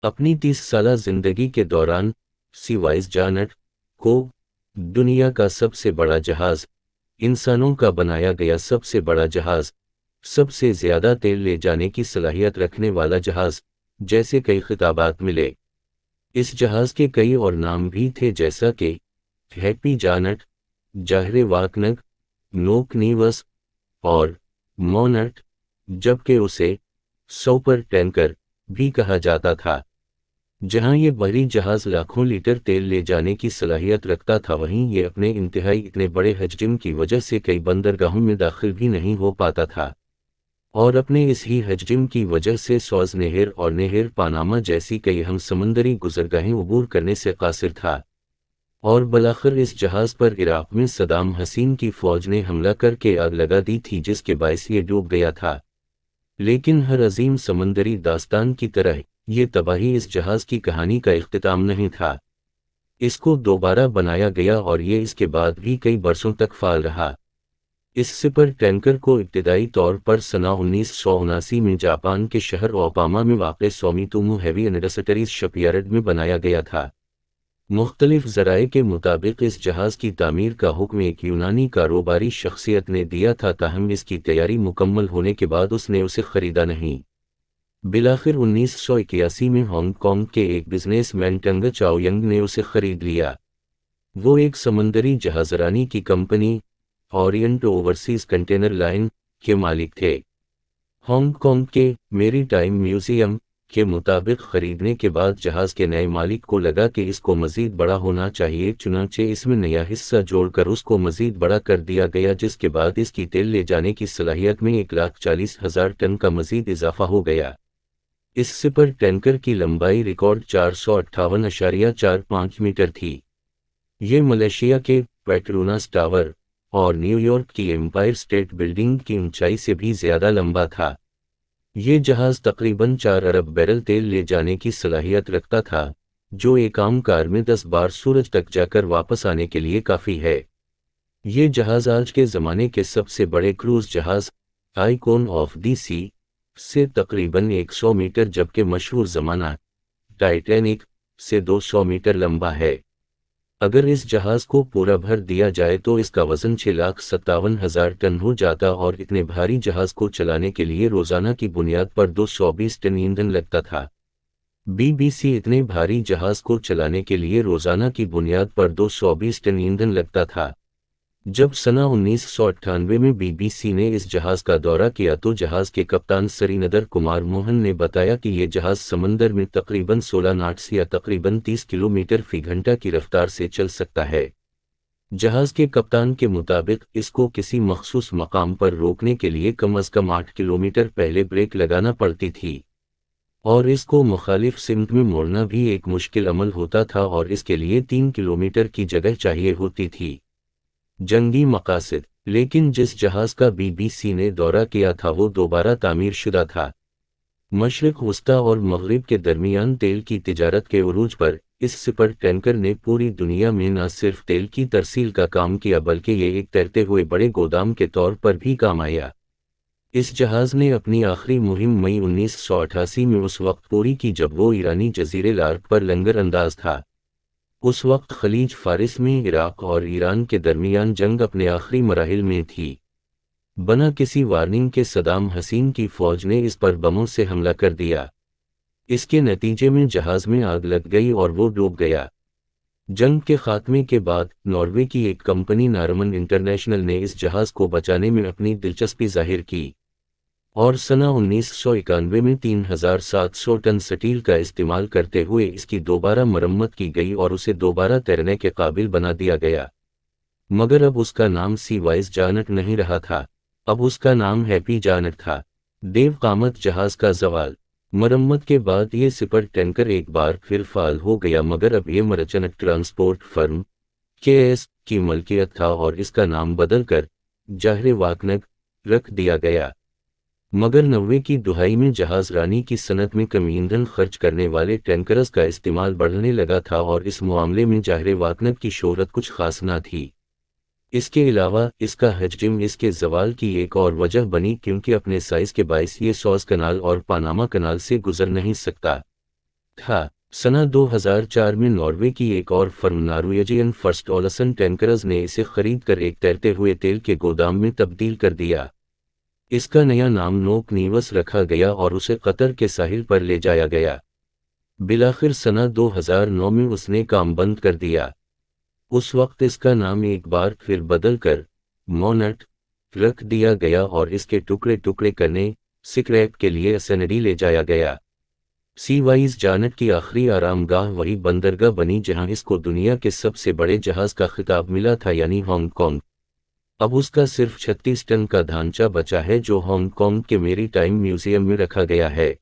اپنی 30 سالہ زندگی کے دوران سی وائس جانٹ کو دنیا کا سب سے بڑا جہاز، انسانوں کا بنایا گیا سب سے بڑا جہاز، سب سے زیادہ تیل لے جانے کی صلاحیت رکھنے والا جہاز جیسے کئی خطابات ملے۔ اس جہاز کے کئی اور نام بھی تھے جیسا کہ ہیپی جانٹ، جاہر واکنگ، نوک نیوس اور مونٹ، جبکہ اسے سپر ٹینکر بھی کہا جاتا تھا۔ جہاں یہ بحری جہاز لاکھوں لیٹر تیل لے جانے کی صلاحیت رکھتا تھا، وہیں یہ اپنے انتہائی اتنے بڑے حجم کی وجہ سے کئی بندرگاہوں میں داخل بھی نہیں ہو پاتا تھا، اور اپنے اس ہی حجم کی وجہ سے سوئز نہر اور نہر پاناما جیسی کئی ہم سمندری گزرگاہیں عبور کرنے سے قاصر تھا۔ اور بالآخر اس جہاز پر عراق میں صدام حسین کی فوج نے حملہ کر کے آگ لگا دی تھی، جس کے باعث یہ ڈوب گیا تھا۔ لیکن ہر عظیم سمندری داستان کی طرح یہ تباہی اس جہاز کی کہانی کا اختتام نہیں تھا۔ اس کو دوبارہ بنایا گیا اور یہ اس کے بعد بھی کئی برسوں تک فعال رہا۔ اس سپر ٹینکر کو ابتدائی طور پر سنہ 1979 میں جاپان کے شہر اوپاما میں واقع سومیتومو ہیوی انڈسٹریز شپ یارڈ میں بنایا گیا تھا۔ مختلف ذرائع کے مطابق اس جہاز کی تعمیر کا حکم ایک یونانی کاروباری شخصیت نے دیا تھا، تاہم اس کی تیاری مکمل ہونے کے بعد اس نے اسے خریدا نہیں۔ بالآخر 1981 میں ہانگ کانگ کے ایک بزنس مین ٹنگ چاؤ ینگ نے اسے خرید لیا۔ وہ ایک سمندری جہازرانی کی company Orient overseas container line کے مالک تھے۔ ہانگ کانگ کے میری ٹائم میوزیم کے مطابق خریدنے کے بعد جہاز کے نئے مالک کو لگا کہ اس کو مزید بڑا ہونا چاہیے، چنانچہ اس میں نیا حصہ جوڑ کر اس کو مزید بڑا کر دیا گیا، جس کے بعد اس کی تیل لے جانے کی صلاحیت میں 1,40,000 ٹن کا مزید اضافہ ہو گیا۔ اس سپر ٹینکر کی لمبائی ریکارڈ 458.45 میٹر تھی۔ یہ ملیشیا کے پیٹروناس ٹاور اور نیو یارک کی ایمپائر اسٹیٹ بلڈنگ کی اونچائی سے بھی زیادہ لمبا تھا۔ یہ جہاز تقریباً 4 ارب بیرل تیل لے جانے کی صلاحیت رکھتا تھا، جو ایک عام کار میں 10 بار سورج تک جا کر واپس آنے کے لیے کافی ہے۔ یہ جہاز آج کے زمانے کے سب سے بڑے کروز جہاز آئیکون آف دی سی سے تقریباً 100 میٹر، جبکہ مشہور زمانہ ٹائٹینک سے 200 میٹر لمبا ہے۔ اگر اس جہاز کو پورا بھر دیا جائے تو اس کا وزن 6,57,000 ٹن ہو جاتا، اور اتنے بھاری جہاز کو چلانے کے لیے روزانہ کی بنیاد پر 220 ٹن ایندھن لگتا تھا۔ بی بی سی اتنے بھاری جہاز کو چلانے کے لیے روزانہ کی بنیاد پر 220 ٹن ایندھن لگتا تھا۔ جب سنہ 1998 میں بی بی سی نے اس جہاز کا دورہ کیا تو جہاز کے کپتان سریندر کمار موہن نے بتایا کہ یہ جہاز سمندر میں تقریباً 16 ناٹس یا تقریباً 30 کلومیٹر فی گھنٹہ کی رفتار سے چل سکتا ہے۔ جہاز کے کپتان کے مطابق اس کو کسی مخصوص مقام پر روکنے کے لیے کم از کم 8 کلومیٹر پہلے بریک لگانا پڑتی تھی، اور اس کو مخالف سمت میں موڑنا بھی ایک مشکل عمل ہوتا تھا، اور اس کے لیے 3 کلومیٹر کی جگہ چاہیے ہوتی تھی۔ جنگی مقاصد۔ لیکن جس جہاز کا بی بی سی نے دورہ کیا تھا وہ دوبارہ تعمیر شدہ تھا۔ مشرق وسطیٰ اور مغرب کے درمیان تیل کی تجارت کے عروج پر اس سپر ٹینکر نے پوری دنیا میں نہ صرف تیل کی ترسیل کا کام کیا بلکہ یہ ایک تیرتے ہوئے بڑے گودام کے طور پر بھی کام آیا۔ اس جہاز نے اپنی آخری مہم مئی 1988 میں اس وقت پوری کی جب وہ ایرانی جزیرے لارک پر لنگر انداز تھا۔ اس وقت خلیج فارس میں عراق اور ایران کے درمیان جنگ اپنے آخری مراحل میں تھی۔ بنا کسی وارننگ کے صدام حسین کی فوج نے اس پر بموں سے حملہ کر دیا۔ اس کے نتیجے میں جہاز میں آگ لگ گئی اور وہ ڈوب گیا۔ جنگ کے خاتمے کے بعد ناروے کی ایک کمپنی نارمن انٹرنیشنل نے اس جہاز کو بچانے میں اپنی دلچسپی ظاہر کی، اور سنہ 1991 میں 3,700 ٹن سٹیل کا استعمال کرتے ہوئے اس کی دوبارہ مرمت کی گئی اور اسے دوبارہ تیرنے کے قابل بنا دیا گیا۔ مگر اب اس کا نام سی وائس جانٹ نہیں رہا تھا، اب اس کا نام ہیپی جانٹ تھا۔ دیو قامت جہاز کا زوال۔ مرمت کے بعد یہ سپر ٹینکر ایک بار پھر فعال ہو گیا، مگر اب یہ مرچنٹ ٹرانسپورٹ فرم KS کی ملکیت تھا اور اس کا نام بدل کر جاہر واکنگ رکھ دیا گیا۔ مگر 90 کی دہائی میں جہاز رانی کی صنعت میں کم ایندھن خرچ کرنے والے ٹینکرز کا استعمال بڑھنے لگا تھا، اور اس معاملے میں جاہر واکنگ کی شہرت کچھ خاص نہ تھی۔ اس کے علاوہ اس کا حجم اس کے زوال کی ایک اور وجہ بنی، کیونکہ اپنے سائز کے باعث یہ سوئز کنال اور پاناما کنال سے گزر نہیں سکتا۔ تھا۔ سنہ 2004 میں ناروے کی ایک اور فرم نارویجین فرسٹ اولسن ٹینکرز نے اسے خرید کر ایک تیرتے ہوئے تیل کے گودام میں تبدیل کر دیا۔ اس کا نیا نام نوک نیوس رکھا گیا اور اسے قطر کے ساحل پر لے جایا گیا۔ بالآخر سنہ 2009 میں اس نے کام بند کر دیا۔ اس وقت اس کا نام ایک بار پھر بدل کر مونٹ رکھ دیا گیا اور اس کے ٹکڑے ٹکڑے کرنے سکریپ کے لیے اسینڈی لے جایا گیا۔ سی وائز جانٹ کی آخری آرام گاہ وہی بندرگاہ بنی جہاں اس کو دنیا کے سب سے بڑے جہاز کا خطاب ملا تھا، یعنی ہانگ کانگ۔ اب اس کا صرف 36 ٹن کا ڈھانچہ بچا ہے جو ہانگ کانگ کے میری ٹائم میوزیم میں رکھا گیا ہے۔